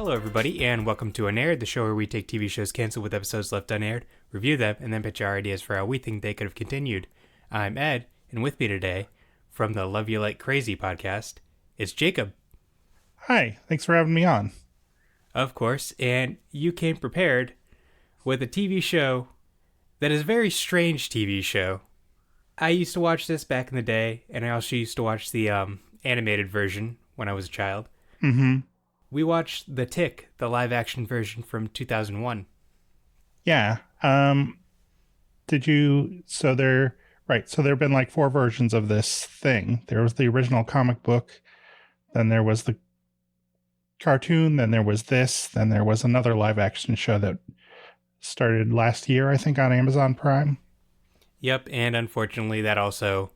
Hello, everybody, and welcome to Unaired, the show where we take TV shows canceled with episodes left unaired, review them, and then pitch our ideas for how we think they could have continued. I'm Ed, and with me today, from the Love You Like Crazy podcast, it's Jacob. Hi, thanks for having me on. Of course, and you came prepared with a TV show that is a very strange TV show. I used to watch this back in the day, and I also used to watch the animated version when I was a child. Mm-hmm. We watched The Tick, the live-action version from 2001. Yeah. Did you... So there have been like 4 versions of this thing. There was the original comic book, then there was the cartoon, then there was this, then there was another live-action show that started last year, I think, on Amazon Prime. Yep, and unfortunately that also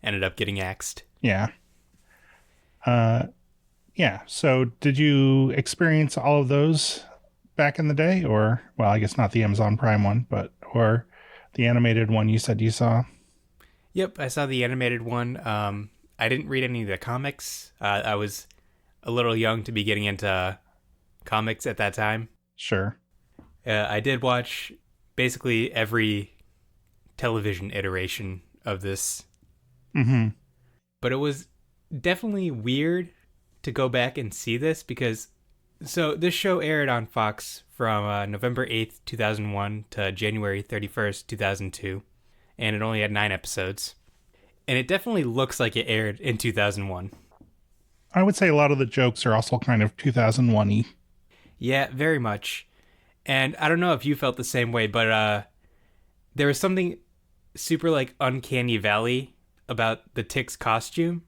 ended up getting axed. Yeah. Yeah, so did you experience all of those back in the day? Or, well, I guess not the Amazon Prime one, or the animated one you said you saw? Yep, I saw the animated one. I didn't read any of the comics. I was a little young to be getting into comics at that time. Sure. I did watch basically every television iteration of this. Mm-hmm. But it was definitely weird to go back and see this because this show aired on Fox from November 8th, 2001 to January 31st, 2002, and it only had 9 episodes. And it definitely looks like it aired in 2001. I would say a lot of the jokes are also kind of 2001-y. Yeah, very much. And I don't know if you felt the same way, but there was something super like uncanny valley about the Tick's costume.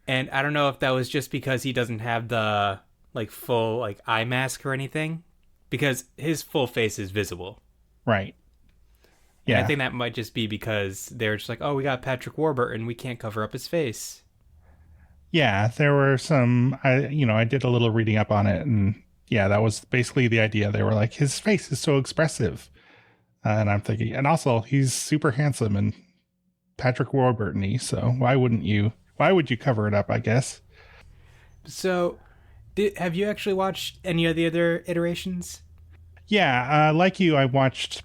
And I don't know if that was just because he doesn't have the like full like eye mask or anything, because his full face is visible. Right. Yeah. And I think that might just be because they're just like, oh, we got Patrick Warburton, we can't cover up his face. Yeah, there were some, I did a little reading up on it, and yeah, that was basically the idea. They were like, his face is so expressive. And I'm thinking, and also he's super handsome and Patrick Warburton-y, so why would you cover it up, I guess? So, have you actually watched any of the other iterations? Yeah, like you, I watched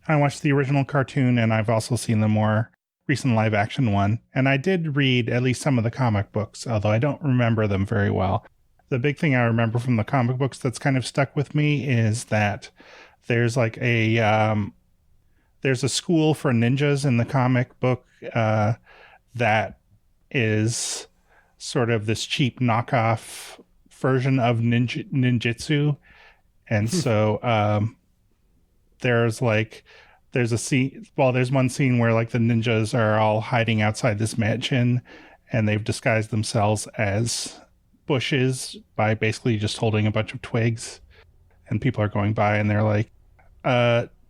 the original cartoon, and I've also seen the more recent live action one. And I did read at least some of the comic books, although I don't remember them very well. The big thing I remember from the comic books that's kind of stuck with me is that there's like there's a school for ninjas in the comic book that is sort of this cheap knockoff version of ninjutsu. And so there's one scene where like the ninjas are all hiding outside this mansion, and they've disguised themselves as bushes by basically just holding a bunch of twigs, and people are going by and they're like,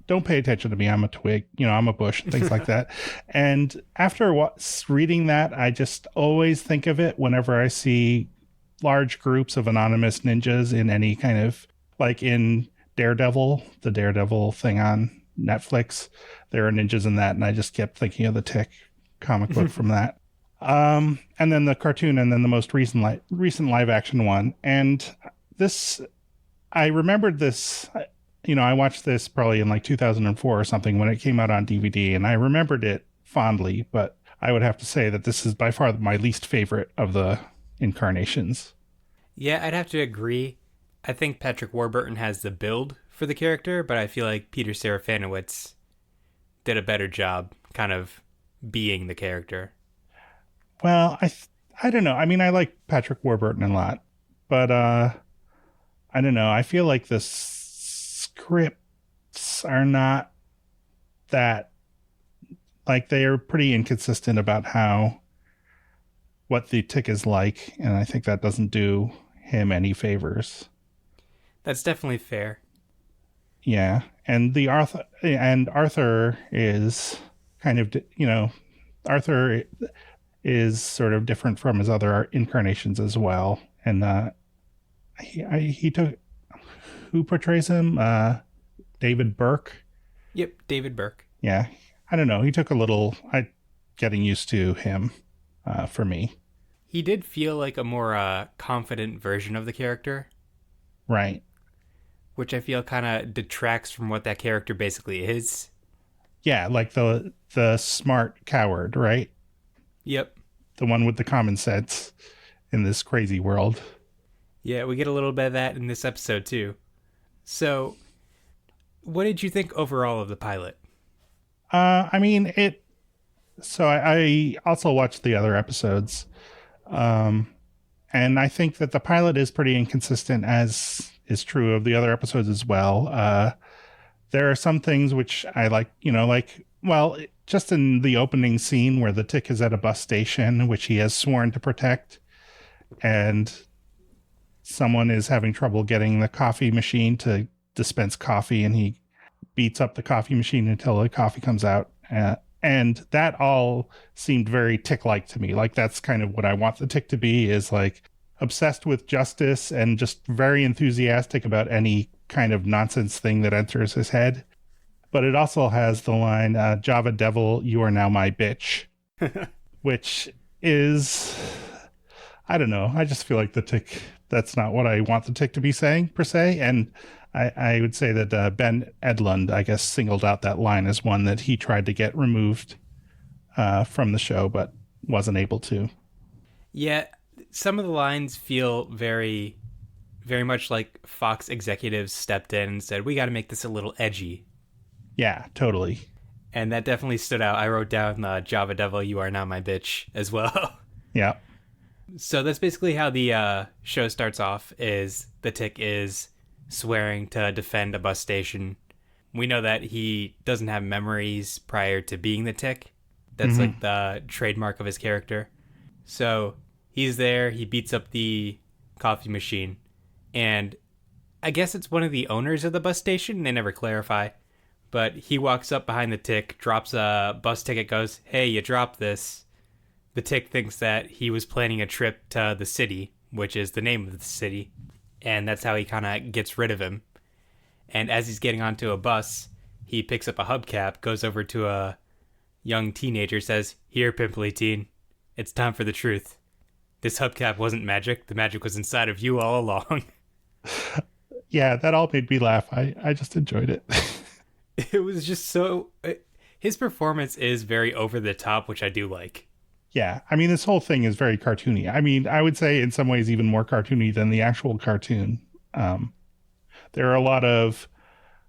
don't pay attention to me, I'm a twig, I'm a bush, and things like that. And after reading that, I just always think of it whenever I see large groups of anonymous ninjas in any kind of, like in Daredevil, the Daredevil thing on Netflix, there are ninjas in that, and I just kept thinking of the Tick comic book from that. And then the cartoon, and then the most recent live action one. And this, I remembered this, I watched this probably in like 2004 or something when it came out on DVD, and I remembered it fondly, but I would have to say that this is by far my least favorite of the incarnations. Yeah, I'd have to agree. I think Patrick Warburton has the build for the character, but I feel like Peter Serafinowicz did a better job kind of being the character. Well, I don't know. I mean, I like Patrick Warburton a lot, but I don't know. I feel like the scripts are not that, like, they are pretty inconsistent about what the Tick is like, and I think that doesn't do him any favors. That's definitely fair. Yeah, and Arthur is kind of, Arthur is sort of different from his other incarnations as well. And he took, who portrays him? David Burke. Yep, David Burke. Yeah, I don't know. He took a little getting used to him for me. He did feel like a more confident version of the character, Right. which I feel kind of detracts from what that character basically is. Yeah, like the smart coward, right? Yep. The one with the common sense in this crazy world. Yeah, we get a little bit of that in this episode too. So, what did you think overall of the pilot? I mean, it. So I also watched the other episodes, um, and I think that the pilot is pretty inconsistent, as is true of the other episodes as well. There are some things which I like, well, just in the opening scene where the Tick is at a bus station, which he has sworn to protect, and someone is having trouble getting the coffee machine to dispense coffee, and he beats up the coffee machine until the coffee comes out. And that all seemed very Tick-like to me. Like, that's kind of what I want the Tick to be, is like obsessed with justice and just very enthusiastic about any kind of nonsense thing that enters his head. But it also has the line, Java Devil, you are now my bitch, which is, I don't know. I just feel like the Tick, that's not what I want the Tick to be saying, per se. And I would say that Ben Edlund, I guess, singled out that line as one that he tried to get removed from the show, but wasn't able to. Yeah, some of the lines feel very, very much like Fox executives stepped in and said, we got to make this a little edgy. Yeah, totally. And that definitely stood out. I wrote down Java Devil, you are now my bitch as well. Yeah. So that's basically how the show starts off, is the Tick is swearing to defend a bus station. We know that he doesn't have memories prior to being the Tick. That's like the trademark of his character. So he's there, he beats up the coffee machine, and I guess it's one of the owners of the bus station. They never clarify. But he walks up behind the Tick, drops a bus ticket, goes, hey, you dropped this. The Tick thinks that he was planning a trip to the city, which is the name of the city. And that's how he kind of gets rid of him. And as he's getting onto a bus, he picks up a hubcap, goes over to a young teenager, says, here, pimply teen, it's time for the truth. This hubcap wasn't magic. The magic was inside of you all along. Yeah, that all made me laugh. I just enjoyed it. It was just so... His performance is very over the top, which I do like. Yeah, I mean, this whole thing is very cartoony. I mean, I would say in some ways even more cartoony than the actual cartoon. There are a lot of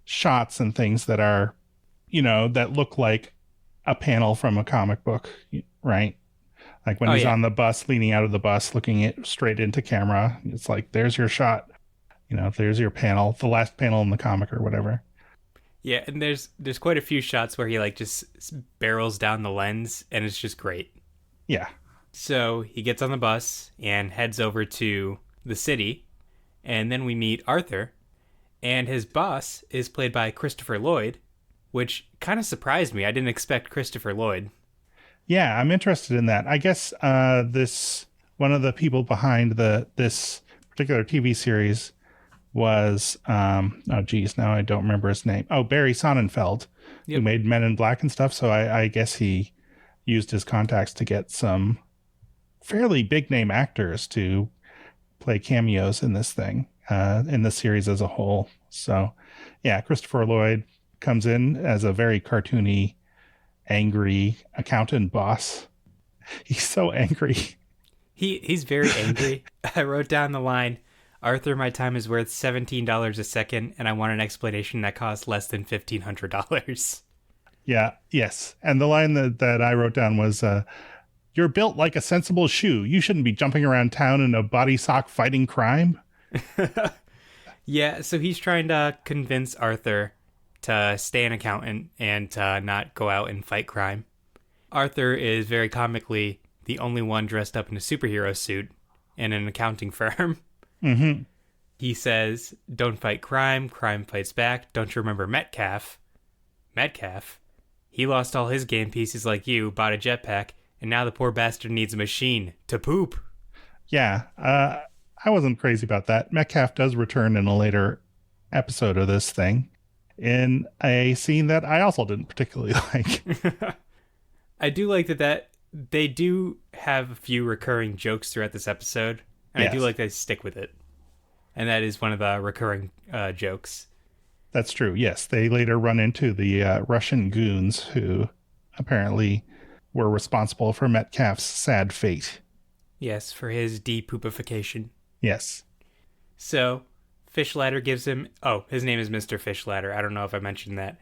shots and things that are, that look like a panel from a comic book, right? Like when he's on the bus, leaning out of the bus, looking straight into camera. It's like, there's your shot. There's your panel, the last panel in the comic or whatever. Yeah, and there's quite a few shots where he like just barrels down the lens, and it's just great. Yeah. So he gets on the bus and heads over to the city, and then we meet Arthur, and his boss is played by Christopher Lloyd, which kind of surprised me. I didn't expect Christopher Lloyd. Yeah, I'm interested in that. I guess this one of the people behind this particular TV series was now I don't remember his name. Oh, Barry Sonnenfeld, who made Men in Black and stuff. So I guess he used his contacts to get some fairly big name actors to play cameos in this thing, in the series as a whole. So yeah, Christopher Lloyd comes in as a very cartoony, angry accountant boss. He's so angry. He's very angry. I wrote down the line, Arthur, my time is worth $17 a second, and I want an explanation that costs less than $1,500. Yeah, yes. And the line that I wrote down was, you're built like a sensible shoe. You shouldn't be jumping around town in a body sock fighting crime. Yeah, so he's trying to convince Arthur to stay an accountant and to not go out and fight crime. Arthur is very comically the only one dressed up in a superhero suit in an accounting firm. Mm-hmm. He says, don't fight crime, crime fights back. Don't you remember Metcalf? Metcalf? He lost all his game pieces like you, bought a jetpack, and now the poor bastard needs a machine to poop. Yeah, I wasn't crazy about that. Metcalf does return in a later episode of this thing in a scene that I also didn't particularly like. I do like that they do have a few recurring jokes throughout this episode, and I do Yes, like they stick with it. And that is one of the recurring jokes. that's true. Yes, they later run into the Russian goons who apparently were responsible for Metcalf's sad fate. Yes, for his depupification. Yes. So, Fishladder gives him. Oh, his name is Mr. Fishladder. I don't know if I mentioned that.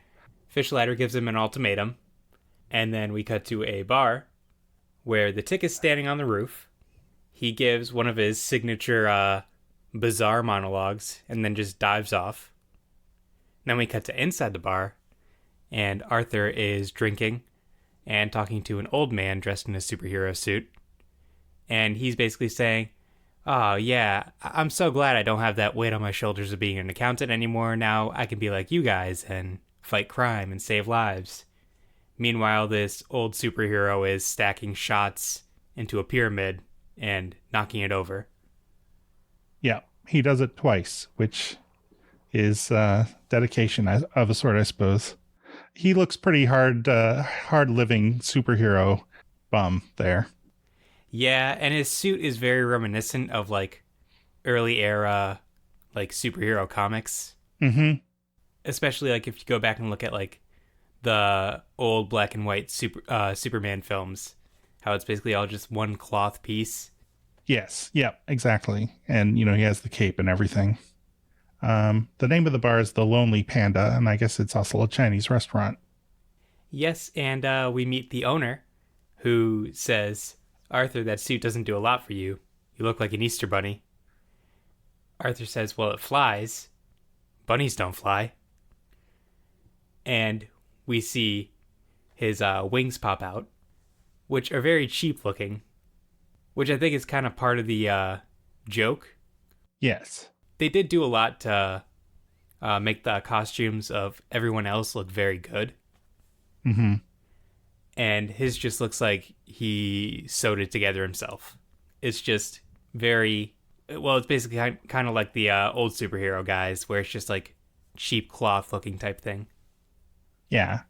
Fishladder gives him an ultimatum, and then we cut to a bar where the Tick is standing on the roof. He gives one of his signature bizarre monologues and then just dives off. Then we cut to inside the bar, and Arthur is drinking and talking to an old man dressed in a superhero suit. And he's basically saying, "Oh, yeah, I'm so glad I don't have that weight on my shoulders of being an accountant anymore. Now I can be like you guys and fight crime and save lives." Meanwhile, this old superhero is stacking shots into a pyramid and knocking it over. Yeah, he does it twice, which is dedication of a sort, I suppose. He looks pretty hard living superhero bum there. Yeah, and his suit is very reminiscent of like early era like superhero comics. Mm-hmm. Especially like if you go back and look at like the old black and white Superman films, how it's basically all just one cloth piece. Yes. Yep. Exactly. And he has the cape and everything. The name of the bar is the Lonely Panda, and I guess it's also a Chinese restaurant. Yes, and we meet the owner, who says, "Arthur, that suit doesn't do a lot for you. You look like an Easter bunny." Arthur says, "Well, it flies. Bunnies don't fly." And we see his wings pop out, which are very cheap looking, which I think is kind of part of the joke. Yes. They did do a lot to make the costumes of everyone else look very good. Mm-hmm. And his just looks like he sewed it together himself. It's just very, well, it's basically kind of like the old superhero guys, where it's just like cheap cloth looking type thing. Yeah.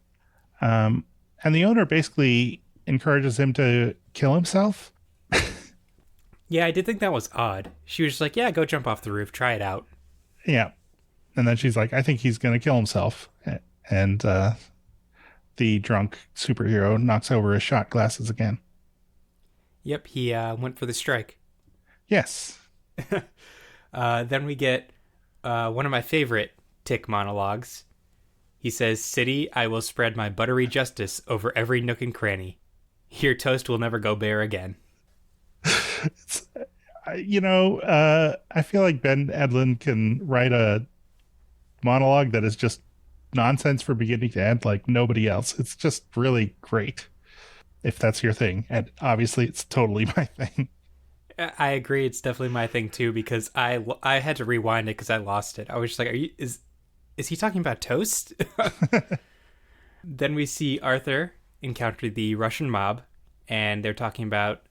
And the owner basically encourages him to kill himself. Yeah, I did think that was odd. She was just like, "Yeah, go jump off the roof, try it out." Yeah. And then she's like, "I think he's going to kill himself." And the drunk superhero knocks over his shot glasses again. Yep, he went for the strike. Yes. Then we get one of my favorite Tick monologues. He says, "City, I will spread my buttery justice over every nook and cranny. Your toast will never go bare again." It's, I feel like Ben Edlund can write a monologue that is just nonsense from beginning to end like nobody else. It's just really great, if that's your thing. And obviously it's totally my thing. I agree. It's definitely my thing too, because I had to rewind it because I lost it. I was just like, is he talking about toast? Then we see Arthur encounter the Russian mob, and they're talking about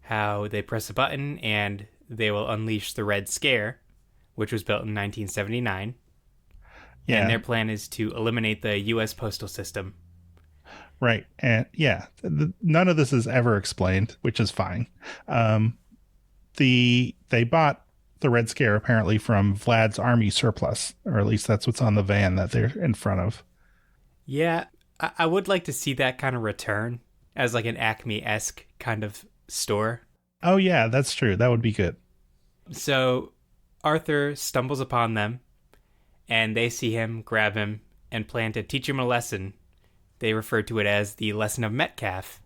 how they press a button and they will unleash the Red Scare, which was built in 1979. Yeah. And their plan is to eliminate the U.S. postal system. Right. And yeah, none of this is ever explained, which is fine. They bought the Red Scare apparently from Vlad's army surplus, or at least that's what's on the van that they're in front of. Yeah, I would like to see that kind of return as like an Acme-esque kind of store. Oh yeah, that's true. That would be good. So Arthur stumbles upon them, and they see him, grab him, and plan to teach him a lesson. They refer to it as the lesson of Metcalf.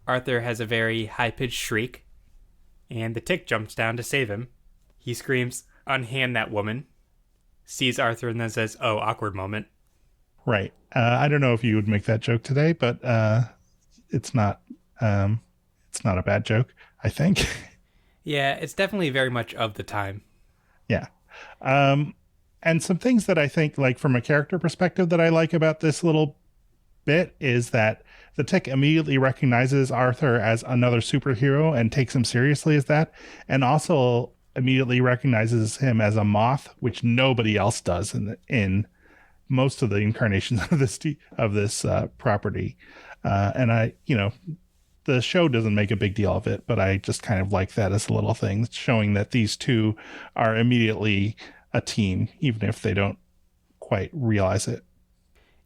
Arthur has a very high-pitched shriek, and the Tick jumps down to save him. He screams, "Unhand that woman," sees Arthur, and then says, "Oh, awkward moment." Right. I don't know if you would make that joke today, but it's not a bad joke, I think. Yeah, it's definitely very much of the time. Yeah. And some things that I think, like from a character perspective, that I like about this little bit is that the Tick immediately recognizes Arthur as another superhero and takes him seriously as that, and also immediately recognizes him as a moth, which nobody else does in most of the incarnations of this property. And the show doesn't make a big deal of it, but I just kind of like that as a little thing, showing that these two are immediately a team, even if they don't quite realize it.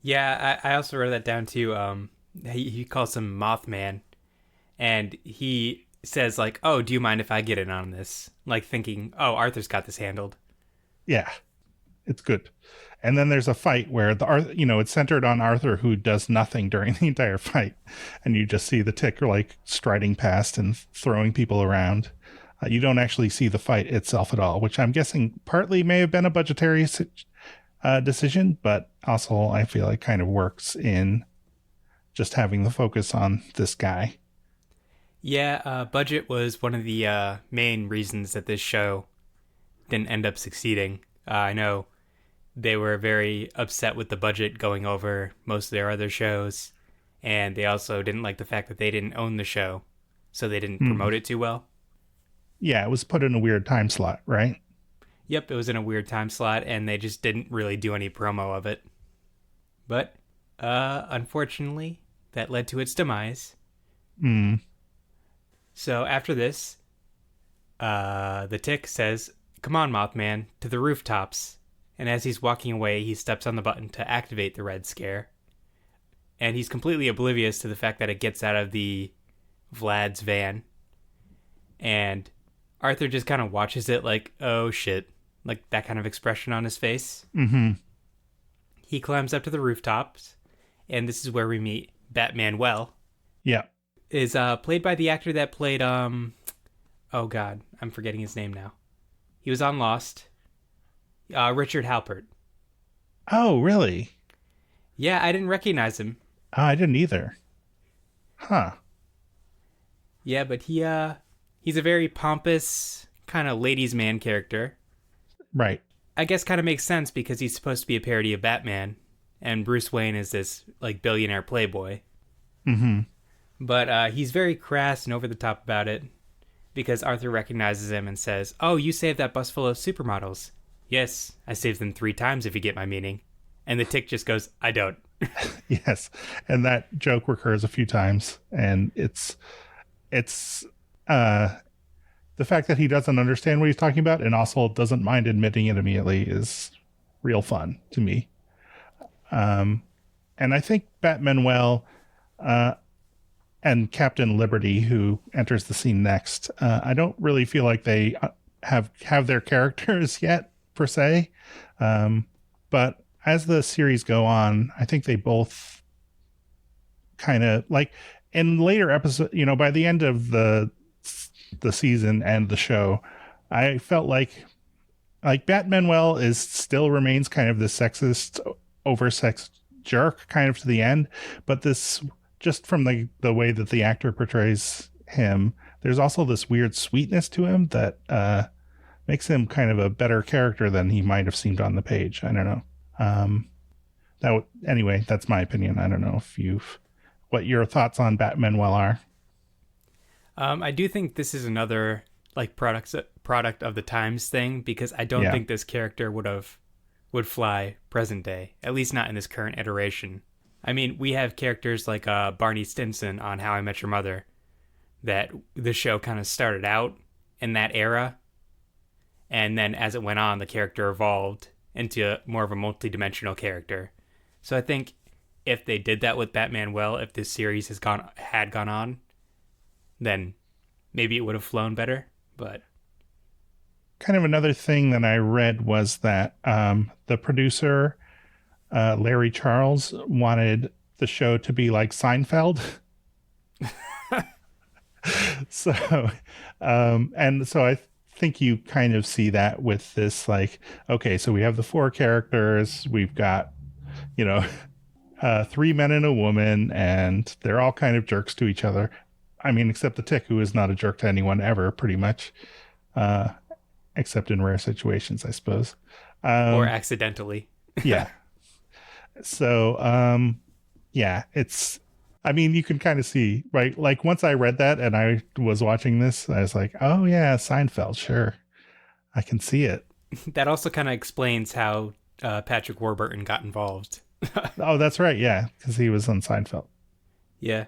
Yeah, I also wrote that down too. He calls him Mothman, and he says like, "Oh, do you mind if I get in on this?" Like thinking, "Oh, Arthur's got this handled." Yeah, it's good. And then there's a fight where it's centered on Arthur, who does nothing during the entire fight, and you just see the Tick like striding past and throwing people around. You don't actually see the fight itself at all, which I'm guessing partly may have been a budgetary decision, but also I feel like kind of works in just having the focus on this guy. Yeah, budget was one of the main reasons that this show didn't end up succeeding. I know they were very upset with the budget going over most of their other shows, and they also didn't like the fact that they didn't own the show, so they didn't promote it too well. Yeah, it was put in a weird time slot, right? Yep, it was in a weird time slot, and they just didn't really do any promo of it. But, unfortunately, that led to its demise. So after this, the Tick says, "Come on, Mothman, to the rooftops." And as he's walking away, he steps on the button to activate the Red Scare. And he's completely oblivious to the fact that it gets out of the Vlad's van. And Arthur just kind of watches it like, oh shit. Like that kind of expression on his face. Mm-hmm. He climbs up to the rooftops. And this is where we meet Batman Well. Yeah. Is played by the actor that played, oh god, I'm forgetting his name now. He was on Lost. Richard Halpert. Oh, really? Yeah, I didn't recognize him. I didn't either. Huh. Yeah, but he's a very pompous, kind of ladies' man character. Right. I guess kind of makes sense because he's supposed to be a parody of Batman, and Bruce Wayne is this like billionaire playboy. Mm-hmm. But he's very crass and over the top about it because Arthur recognizes him and says, "Oh, you saved that bus full of supermodels." "Yes, I saved them 3 times if you get my meaning." And the Tick just goes, "I don't." Yes. And that joke recurs a few times, and it's the fact that he doesn't understand what he's talking about and also doesn't mind admitting it immediately is real fun to me. And I think Batmanuel and Captain Liberty, who enters the scene next, I don't really feel like they have their characters yet per se. But as the series go on, I think they both kind of like in later episodes, by the end of the season and the show, I felt like Batmanuel still remains kind of the sexist, oversexed jerk kind of to the end, but this just from the way that the actor portrays him, there's also this weird sweetness to him that makes him kind of a better character than he might have seemed on the page. I don't know. Anyway, that's my opinion. I don't know what your thoughts on Batmanuel are. I do think this is another like product of the times thing because I don't think this character would fly present day, at least not in this current iteration. I mean, we have characters like Barney Stinson on How I Met Your Mother that the show kind of started out in that era, and then as it went on, the character evolved into more of a multi-dimensional character. So I think if they did that with Batmanuel, if this series had gone on, then maybe it would have flown better. But kind of another thing that I read was that the producer, Larry Charles, wanted the show to be like Seinfeld. So I think you kind of see that with this, like, okay, so we have the 4 characters, we've got, 3 men and a woman, and they're all kind of jerks to each other. I mean, except the Tick, who is not a jerk to anyone ever, pretty much, except in rare situations, I suppose. Or accidentally. Yeah. So, you can kind of see, right? Like once I read that and I was watching this, I was like, oh yeah, Seinfeld, sure. I can see it. That also kind of explains how Patrick Warburton got involved. Oh, that's right. Yeah. Because he was on Seinfeld. Yeah.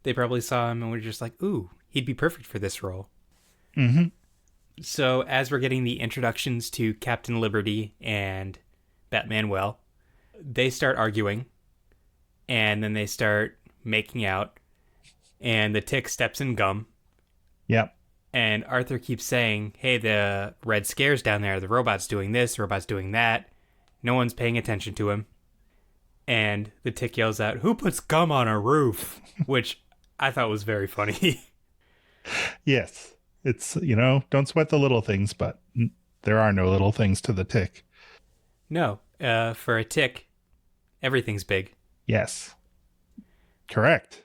They probably saw him and were just like, ooh, he'd be perfect for this role. Mm-hmm. So as we're getting the introductions to Captain Liberty and Batman they start arguing, and then they start making out, and the Tick steps in gum. Yep. And Arthur keeps saying, hey, the Red Scare's down there. The robot's doing this, the robot's doing that. No one's paying attention to him. And the Tick yells out, who puts gum on a roof? Which I thought was very funny. Yes. It's, don't sweat the little things, but there are no little things to the Tick. No, for a Tick, everything's big. Yes. Correct.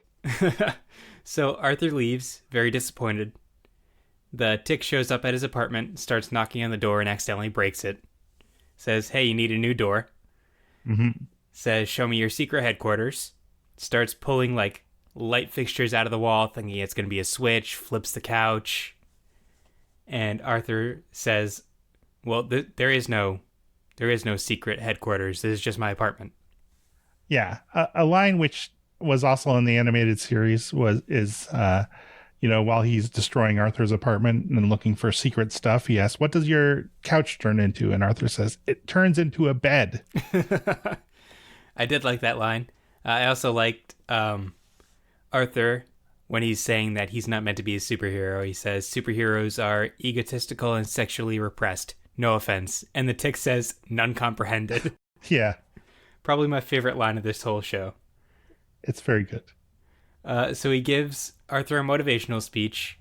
So Arthur leaves, very disappointed. The Tick shows up at his apartment, starts knocking on the door and accidentally breaks it. Says, hey, you need a new door. Mm-hmm. Says, show me your secret headquarters. Starts pulling, light fixtures out of the wall, thinking it's going to be a switch, flips the couch. And Arthur says, well, there is no secret headquarters. This is just my apartment. Yeah. A line which was also in the animated series is while he's destroying Arthur's apartment and looking for secret stuff, he asks, what does your couch turn into? And Arthur says, it turns into a bed. I did like that line. I also liked Arthur when he's saying that he's not meant to be a superhero. He says, superheroes are egotistical and sexually repressed. No offense. And the Tick says, none comprehended. Yeah. Probably my favorite line of this whole show. It's very good. So he gives Arthur a motivational speech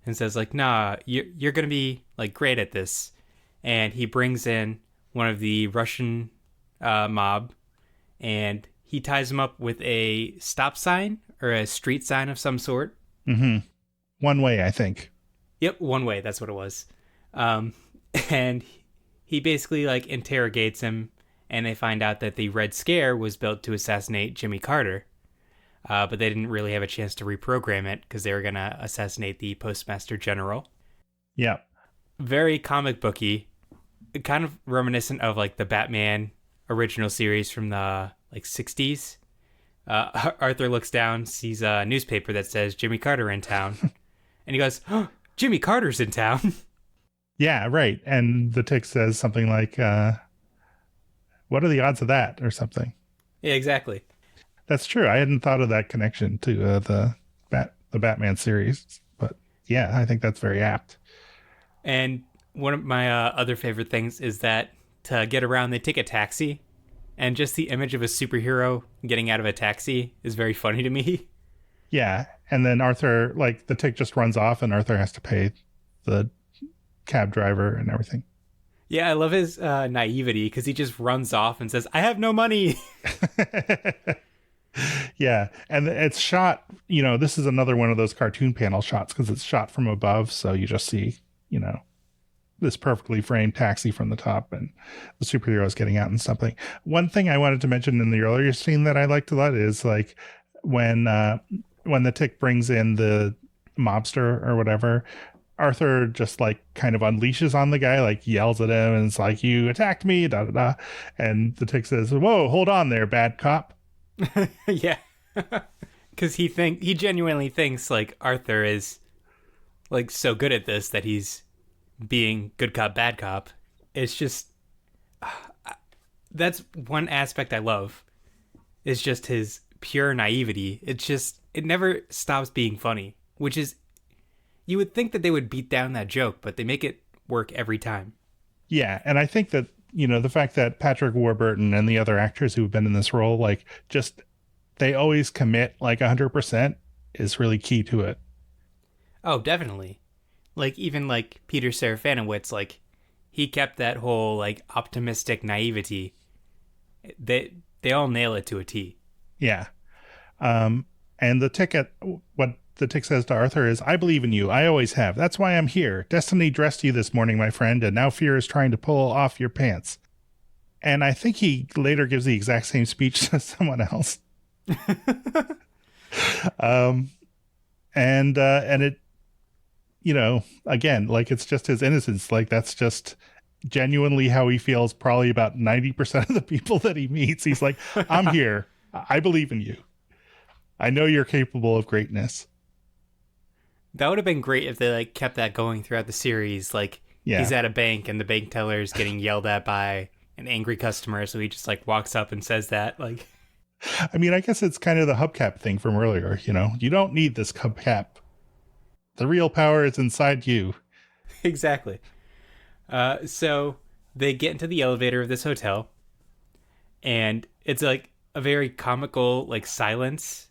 and says, nah, you're going to be, great at this. And he brings in one of the Russian mob, and he ties him up with a stop sign or a street sign of some sort. Mm-hmm. One way, I think. Yep, one way. That's what it was. And he basically, interrogates him, and they find out that the Red Scare was built to assassinate Jimmy Carter. But they didn't really have a chance to reprogram it because they were going to assassinate the Postmaster General. Yeah. Very comic booky, kind of reminiscent of the Batman original series from the 60s. Arthur looks down, sees a newspaper that says Jimmy Carter in town, and he goes, oh, Jimmy Carter's in town. Yeah, right. And the Tick says something like, what are the odds of that, or something? Yeah, exactly. That's true. I hadn't thought of that connection to the Batman series, but yeah, I think that's very apt. And one of my other favorite things is that to get around, they take a taxi, and just the image of a superhero getting out of a taxi is very funny to me. Yeah, and then Arthur, the Tick just runs off, and Arthur has to pay the cab driver and everything. Yeah, I love his naivety because he just runs off and says, I have no money. Yeah, and it's shot, this is another one of those cartoon panel shots because it's shot from above, so you just see, this perfectly framed taxi from the top and the superheroes getting out and something. One thing I wanted to mention in the earlier scene that I liked a lot is when the Tick brings in the mobster or whatever, Arthur just kind of unleashes on the guy, yells at him and it's you attacked me, da da da. And the Tick says, whoa, hold on there, bad cop. Yeah. Because he genuinely thinks Arthur is so good at this that he's being good cop, bad cop. It's just that's one aspect I love, is just his pure naivety. It never stops being funny, which is, you would think that they would beat down that joke, but they make it work every time. Yeah, and I think that, the fact that Patrick Warburton and the other actors who've been in this role, they always commit 100% is really key to it. Oh, definitely. Even Peter Serafinowicz, he kept that whole optimistic naivety. They all nail it to a T. Yeah. And what the Tick says to Arthur is, I believe in you. I always have. That's why I'm here. Destiny dressed you this morning, my friend, and now fear is trying to pull off your pants. And I think he later gives the exact same speech to someone else. And it, again, it's just his innocence. That's just genuinely how he feels probably about 90% of the people that he meets. He's I'm here. I believe in you. I know you're capable of greatness. That would have been great if they like kept that going throughout the series. Like Yeah. he's at a bank and the bank teller is getting yelled at by an angry customer, so he just like walks up and says that. Like, I mean, I guess it's kind of the hubcap thing from earlier, you know? You don't need this hubcap. The real power is inside you. exactly. So they get into the elevator of this hotel, and it's like a very comical like silence.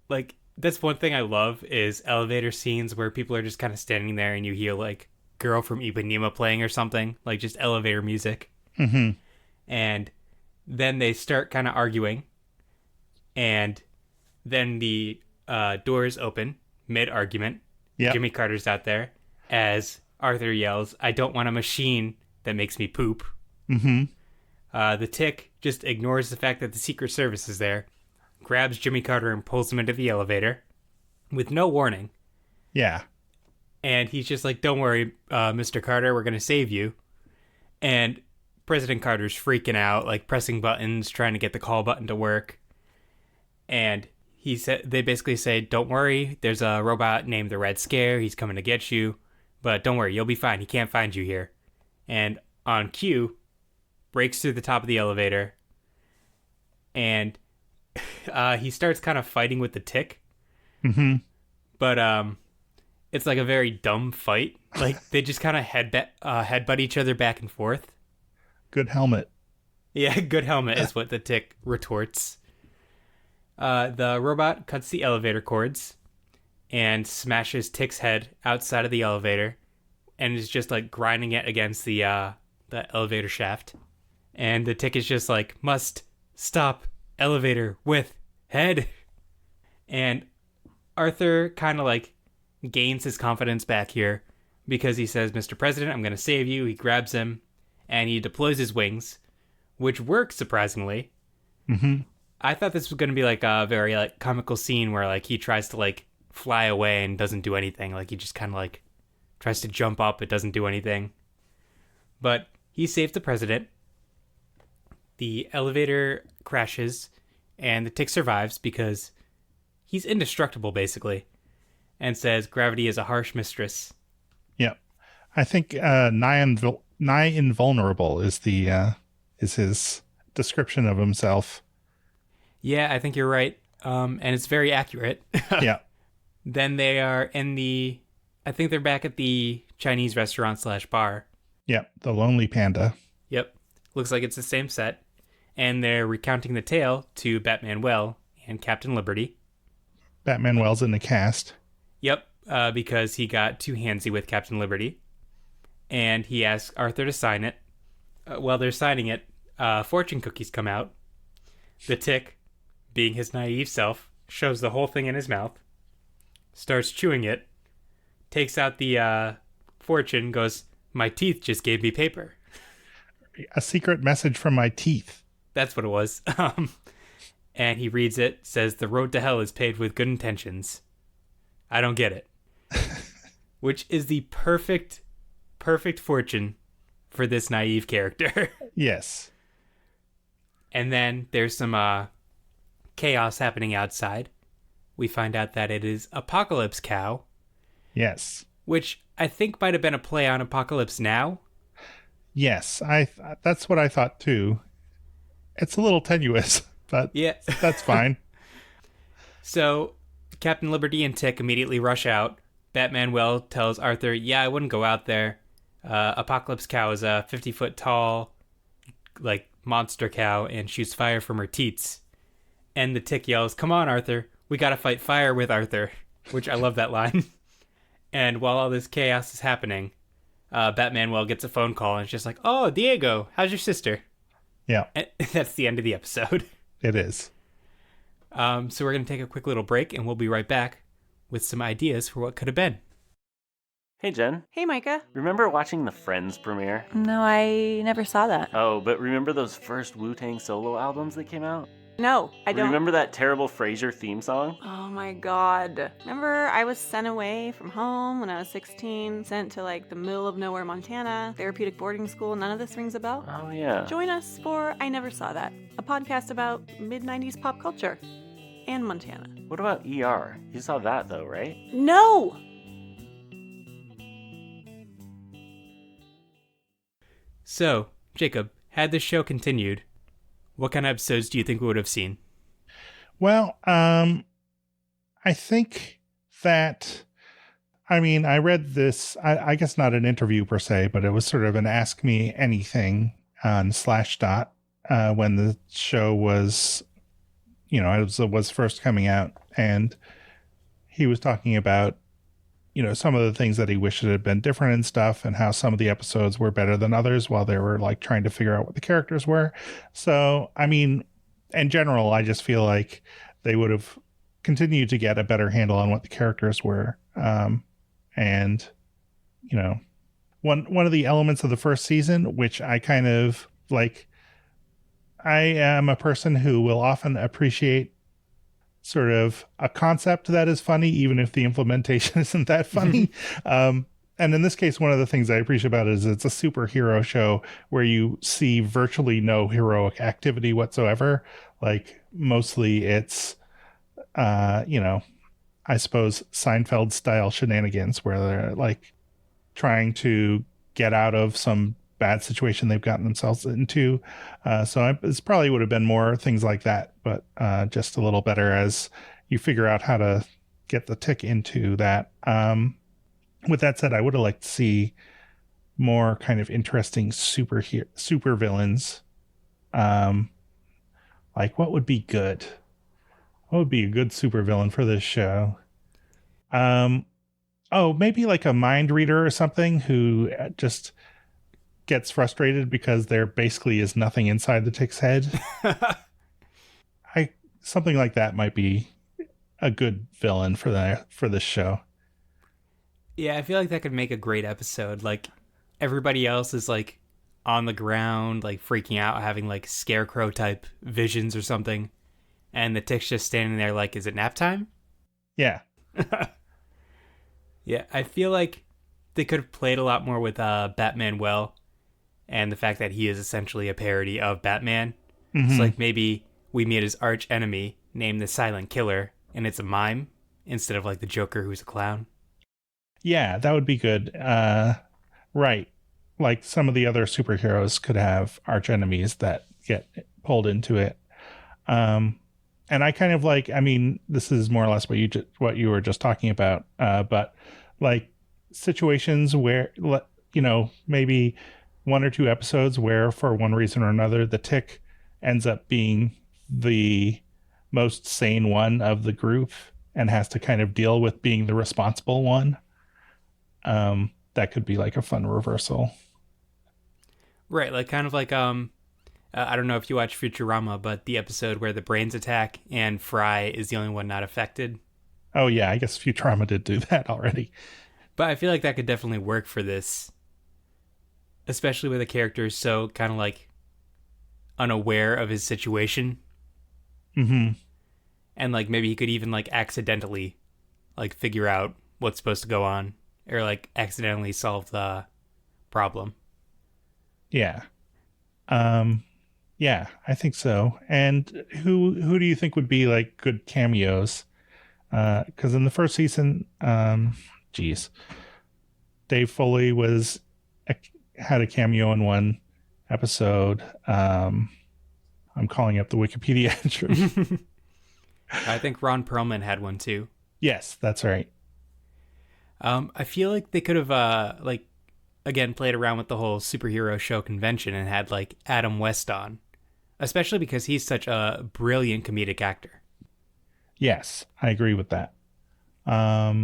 Like that's one thing I love is elevator scenes where people are just kind of standing there and you hear like Girl from Ipanema playing or something, like just elevator music. Mm-hmm. And then they start kind of arguing, and then the doors open mid-argument. Yeah. Jimmy Carter's out there as Arthur yells, "I don't want a machine that makes me poop." Mm-hmm. The Tick just ignores the fact that the Secret Service is there, grabs Jimmy Carter and pulls him into the elevator with no warning. Yeah. And he's just like, "Don't worry, Mr. Carter, we're going to save you." And President Carter's freaking out, like pressing buttons, trying to get the call button to work. And they basically say, "Don't worry, there's a robot named the Red Scare. He's coming to get you. But don't worry, you'll be fine. He can't find you here." And on cue, breaks through the top of the elevator. And he starts kind of fighting with the Tick. Mm-hmm. But it's like a very dumb fight. Like they just kind of headbutt each other back and forth. Good helmet. Yeah, good helmet is what the Tick retorts. The robot cuts the elevator cords and smashes Tick's head outside of the elevator and is just like grinding it against the elevator shaft. And the Tick is just like, "Must stop elevator with head." And Arthur kind of like gains his confidence back here because he says, "Mr. President, I'm going to save you." He grabs him and he deploys his wings, which works surprisingly. Mm-hmm. I thought this was going to be like a very like comical scene where like he tries to like fly away and doesn't do anything. Like he just kind of like tries to jump up, it doesn't do anything. But he saves the president. The elevator crashes and the Tick survives because he's indestructible basically, and says gravity is a harsh mistress. Yeah. I think nigh invulnerable is is his description of himself. Yeah, I think you're right. And it's very accurate. Yeah. Then they are I think they're back at the Chinese restaurant / bar. Yeah. The Lonely Panda. Yep. Looks like it's the same set. And they're recounting the tale to Batman Well and Captain Liberty. Batman Wells in the cast. Yep, because he got too handsy with Captain Liberty. And he asks Arthur to sign it. While they're signing it, fortune cookies come out. The Tick, being his naive self, shoves the whole thing in his mouth, starts chewing it, takes out the fortune, goes, "My teeth just gave me paper." A secret message from my teeth. That's what it was. And he reads it, says, "The road to hell is paved with good intentions." I don't get it. Which is the perfect fortune for this naive character. Yes. And then there's some chaos happening outside. We find out that it is Apocalypse Cow. Yes. Which I think might have been a play on Apocalypse Now. Yes. That's what I thought too. It's a little tenuous, but yeah, that's fine. So Captain Liberty and Tick immediately rush out. Batman Well tells Arthur, "Yeah, I wouldn't go out there. Apocalypse Cow is a 50-foot tall, like, monster cow and shoots fire from her teats." And the Tick yells, "Come on, Arthur. We gotta fight fire with Arthur." Which I love that line. And while all this chaos is happening, Batman Well gets a phone call and it's just like, "Oh, Diego, how's your sister?" Yeah. And that's the end of the episode. It is. So we're going to take a quick little break, and we'll be right back with some ideas for what could have been. Hey, Jen. Hey, Micah. Remember watching the Friends premiere? No, I never saw that. Oh, but remember those first Wu-Tang solo albums that came out? No, I don't. Remember that terrible Frasier theme song? Oh my god. Remember I was sent away from home when I was 16, sent to like the middle of nowhere, Montana, therapeutic boarding school. None of this rings a bell? Oh, yeah. Join us for I Never Saw That, a podcast about mid-90s pop culture. and Montana. What about ER? You saw that though, right? No! So, Jacob, had this show continued, what kind of episodes do you think we would have seen? Well, I think that, I mean, I read this, I guess not an interview per se, but it was sort of an Ask Me Anything on Slashdot when the show was, it was first coming out. And he was talking about, some of the things that he wished had been different and stuff, and how some of the episodes were better than others while they were like trying to figure out what the characters were. So, I mean, in general, I just feel like they would have continued to get a better handle on what the characters were. And, one of the elements of the first season, which I kind of like, I am a person who will often appreciate sort of a concept that is funny, even if the implementation isn't that funny. And in this case, one of the things I appreciate about it is it's a superhero show where you see virtually no heroic activity whatsoever. Like mostly it's, I suppose Seinfeld style shenanigans where they're like trying to get out of some bad situation they've gotten themselves into. This probably would have been more things like that, but just a little better as you figure out how to get the tick into that. With that said, I would have liked to see more kind of interesting super villains. Like what would be good? What would be a good super villain for this show? Maybe like a mind reader or something who just gets frustrated because there basically is nothing inside the tick's head. Something like that might be a good villain for this show. Yeah, I feel like that could make a great episode. Like everybody else is like on the ground, like freaking out, having like scarecrow type visions or something. And the tick's just standing there like, is it nap time? Yeah. Yeah, I feel like they could have played a lot more with Batman well, and the fact that he is essentially a parody of Batman. Mm-hmm. It's like maybe we meet his arch enemy named the Silent Killer, and it's a mime instead of like the Joker who's a clown. Yeah, that would be good. Right. Like some of the other superheroes could have arch enemies that get pulled into it. And I kind of like, I mean, this is more or less what you were just talking about. But like situations where, maybe one or two episodes where for one reason or another, the tick ends up being the most sane one of the group and has to kind of deal with being the responsible one. That could be like a fun reversal. Right. Like kind of like, I don't know if you watch Futurama, but the episode where the brains attack and Fry is the only one not affected. Oh yeah, I guess Futurama did do that already. But I feel like that could definitely work for this, especially with a character so kind of like unaware of his situation. Mm-hmm. And like maybe he could even like accidentally like figure out what's supposed to go on or like accidentally solve the problem. Yeah. Yeah, I think so. And who do you think would be like good cameos? Because in the first season, Dave Foley had a cameo in one episode. I'm calling up the Wikipedia entry. I think Ron Perlman had one too. Yes, that's right. I feel like they could have again played around with the whole superhero show convention and had like Adam West on, especially because he's such a brilliant comedic actor. Yes, I agree with that. Yeah,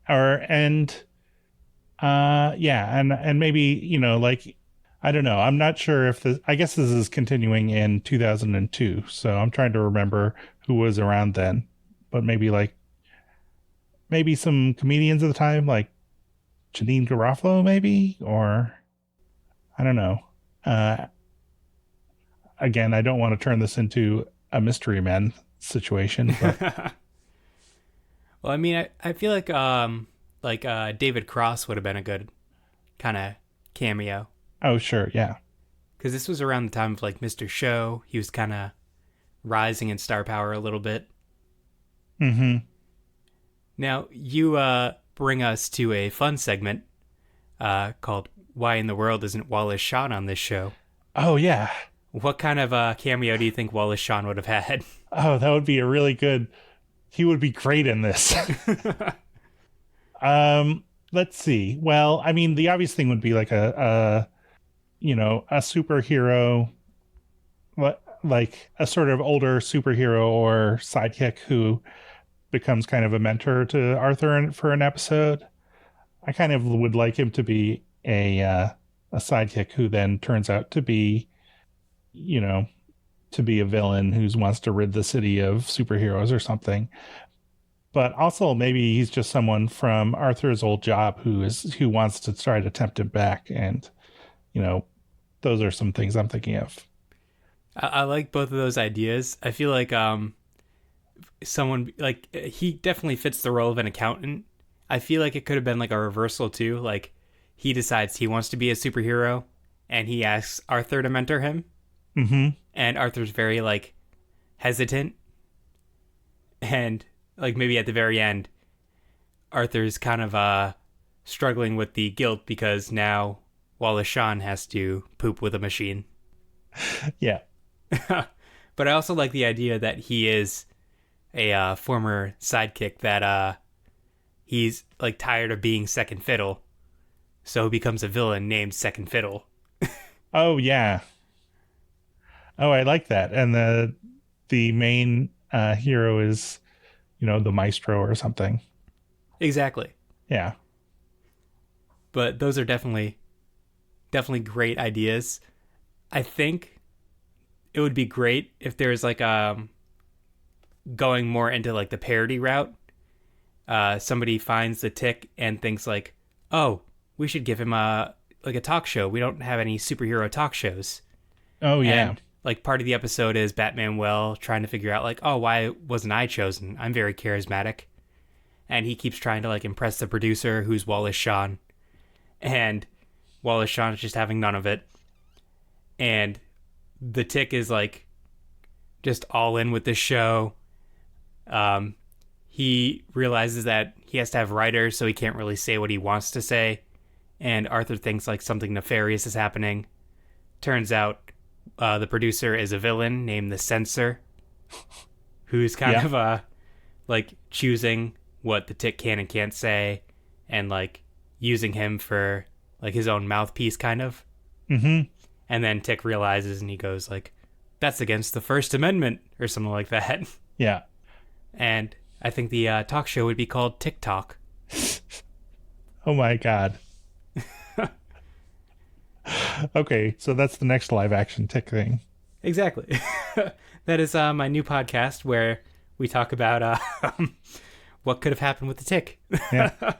and maybe, like, I don't know. I'm not sure if I guess this is continuing in 2002. So I'm trying to remember who was around then, but maybe some comedians at the time, like Janine Garofalo, maybe, or I don't know. Again, I don't want to turn this into a Mystery Men situation, but well, I mean, I feel like David Cross would have been a good kind of cameo. Oh, sure, yeah. Because this was around the time of like Mr. Show. He was kind of rising in star power a little bit. Mm-hmm. Now, you bring us to a fun segment called Why in the World Isn't Wallace Shawn on this show? Oh, yeah. What kind of cameo do you think Wallace Shawn would have had? Oh, that would be a really good... He would be great in this. Let's see. Well, I mean, the obvious thing would be like a superhero, like a sort of older superhero or sidekick who becomes kind of a mentor to Arthur for an episode. I kind of would like him to be a sidekick who then turns out to be, to be a villain who wants to rid the city of superheroes or something. But also maybe he's just someone from Arthur's old job who wants to try to tempt him back. And, those are some things I'm thinking of. I like both of those ideas. I feel like someone like he definitely fits the role of an accountant. I feel like it could have been like a reversal too. Like he decides he wants to be a superhero and he asks Arthur to mentor him. Mm-hmm. And Arthur's very like hesitant. And like maybe at the very end, Arthur's kind of struggling with the guilt because now Wallace Shawn has to poop with a machine. Yeah. But I also like the idea that he is a former sidekick that he's like tired of being second fiddle. So he becomes a villain named Second Fiddle. Oh, yeah. Oh, I like that. And the main hero is, the maestro or something. Exactly. Yeah. But those are definitely great ideas. I think it would be great if there's like going more into like the parody route. Somebody finds the Tick and thinks like, oh, we should give him a talk show. We don't have any superhero talk shows. Oh, yeah. And, like part of the episode is Batman trying to figure out like, oh, why wasn't I chosen? I'm very charismatic. And he keeps trying to like impress the producer who's Wallace Shawn. And Wallace Shawn is just having none of it. And the Tick is like just all in with this show. He realizes that he has to have writers, so he can't really say what he wants to say. And Arthur thinks like something nefarious is happening. Turns out the producer is a villain named the Censor, who's kind of like choosing what the Tick can and can't say, and like using him for like his own mouthpiece, kind of. Mm-hmm. And then Tick realizes, and he goes like, "That's against the First Amendment," or something like that. Yeah. And I think the talk show would be called Tick Talk. Oh my God. Okay, so that's the next live action Tick thing. Exactly. That is my new podcast where we talk about what could have happened with the Tick. Yeah.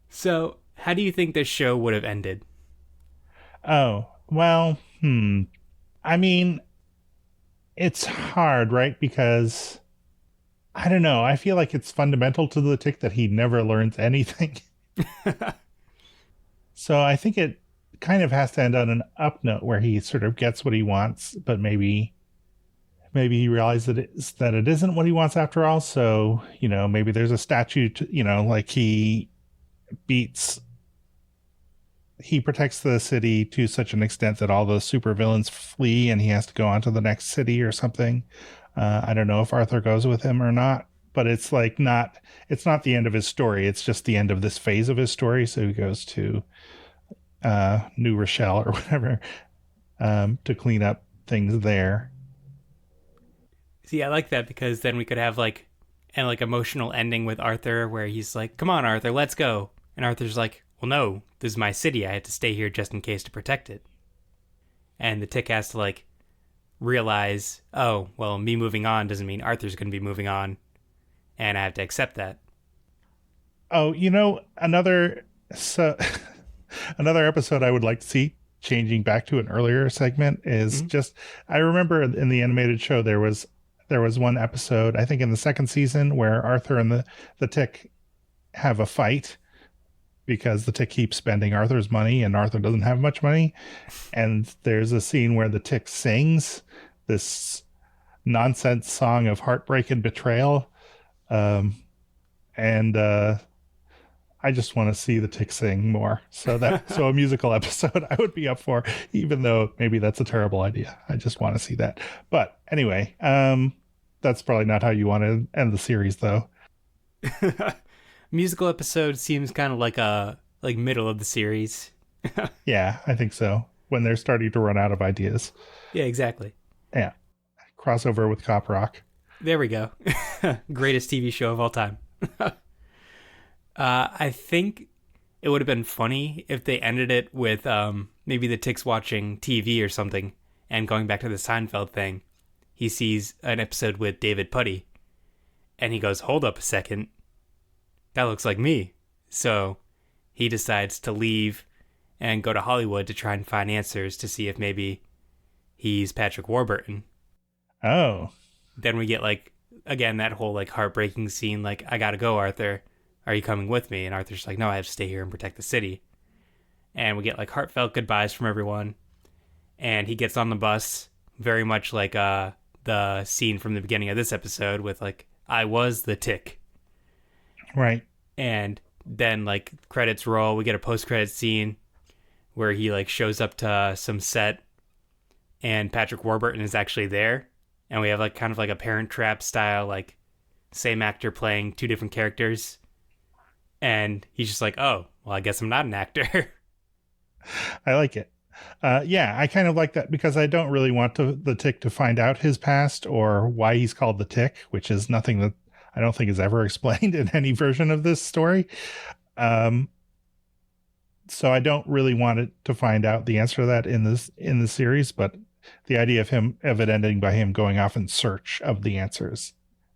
So, how do you think this show would have ended? Oh, well, I mean, it's hard, right? Because, I don't know, I feel like it's fundamental to the Tick that he never learns anything. So I think it kind of has to end on an up note where he sort of gets what he wants, but maybe he realizes that it isn't what he wants after all. So, maybe there's a statue to, like he protects the city to such an extent that all the supervillains flee and he has to go on to the next city or something. I don't know if Arthur goes with him or not, but it's like it's not the end of his story. It's just the end of this phase of his story. So he goes to New Rochelle or whatever to clean up things there. See, I like that because then we could have like an emotional ending with Arthur where he's like, "Come on, Arthur, let's go." And Arthur's like, "Well, no, this is my city. I had to stay here just in case to protect it." And the Tick has to like realize, oh, well, me moving on doesn't mean Arthur's going to be moving on. And I have to accept that. Oh, another episode I would like to see, changing back to an earlier segment, is just, I remember in the animated show there was one episode, I think in the second season, where Arthur and the Tick have a fight because the Tick keeps spending Arthur's money and Arthur doesn't have much money. And there's a scene where the Tick sings this nonsense song of heartbreak and betrayal. And I just want to see the Tick sing more. So a musical episode I would be up for, even though maybe that's a terrible idea. I just want to see that. But anyway, that's probably not how you want to end the series, though. Musical episode seems kind of like middle of the series. Yeah, I think so. When they're starting to run out of ideas. Yeah, exactly. Yeah. Crossover with Cop Rock. There we go. Greatest TV show of all time. I think it would have been funny if they ended it with maybe the Tick's watching TV or something, and going back to the Seinfeld thing, he sees an episode with David Puddy, and he goes, hold up a second, that looks like me. So he decides to leave and go to Hollywood to try and find answers to see if maybe he's Patrick Warburton. Oh. Then we get, like, again, that whole, like, heartbreaking scene, like, I gotta go, Arthur. Are you coming with me? And Arthur's like, no, I have to stay here and protect the city. And we get, like, heartfelt goodbyes from everyone. And he gets on the bus, very much like the scene from the beginning of this episode with, like, I was the Tick. Right. And then, like, credits roll. We get a post-credit scene where he, like, shows up to some set, and Patrick Warburton is actually there. And we have, like, kind of like a Parent Trap style, like, same actor playing two different characters. And he's just like, oh, well, I guess I'm not an actor. I like it. Yeah, I kind of like that because I don't really want the Tick to find out his past or why he's called the Tick, which is nothing that I don't think is ever explained in any version of this story. So I don't really want it to find out the answer to that in the series, but the idea of it ending by him going off in search of the answers,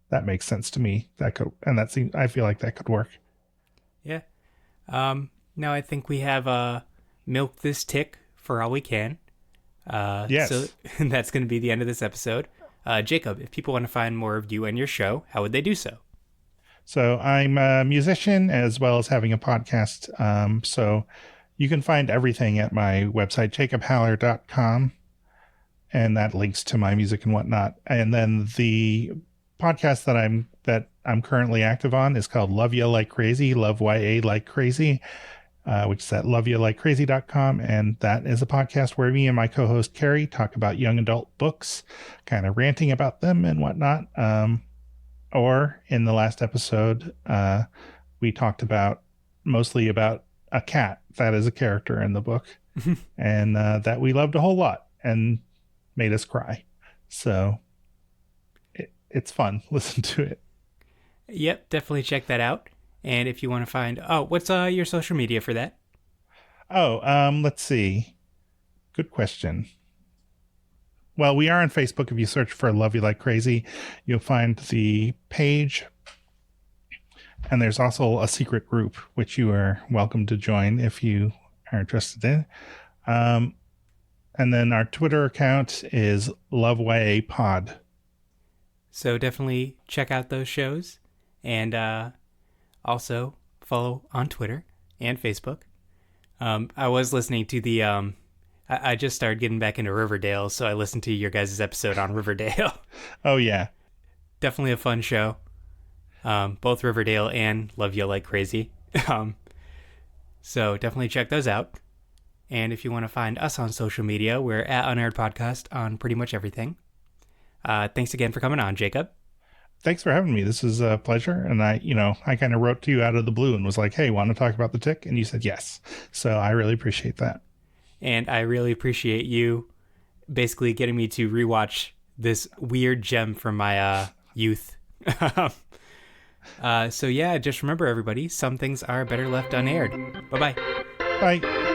that makes sense to me. I feel like that could work. Yeah. Now I think we have milked this Tick for all we can. Yes. So that's going to be the end of this episode. Jacob, if people want to find more of you and your show, how would they do so? So I'm a musician as well as having a podcast. So you can find everything at my website, jacobhaller.com. And that links to my music and whatnot. And then the podcast that I'm currently active on is called Love Ya Like Crazy, Love YA Like Crazy, which is at loveyalikecrazy.com. And that is a podcast where me and my co-host Carrie talk about young adult books, kind of ranting about them and whatnot. Or in the last episode, we talked mostly about a cat that is a character in the book and that we loved a whole lot and made us cry. So it's fun. Listen to it. Yep, definitely check that out. And if you want to find, what's your social media for that? Let's see. Good question. Well, we are on Facebook. If you search for Love You Like Crazy, you'll find the page. And there's also a secret group, which you are welcome to join if you are interested in. And then our Twitter account is LoveYAPod. So definitely check out those shows. And also follow on Twitter and Facebook. I was listening to the... I just started getting back into Riverdale, so I listened to your guys' episode on Riverdale. Oh, yeah. Definitely a fun show. Both Riverdale and Love You Like Crazy. So definitely check those out. And if you want to find us on social media, we're at Unaired Podcast on pretty much everything. Thanks again for coming on, Jacob. Thanks for having me. This is a pleasure. And I kind of wrote to you out of the blue and was like, hey, want to talk about the Tick? And you said yes. So I really appreciate that. And I really appreciate you basically getting me to rewatch this weird gem from my youth. So yeah, just remember everybody, some things are better left unaired. Bye-bye. Bye.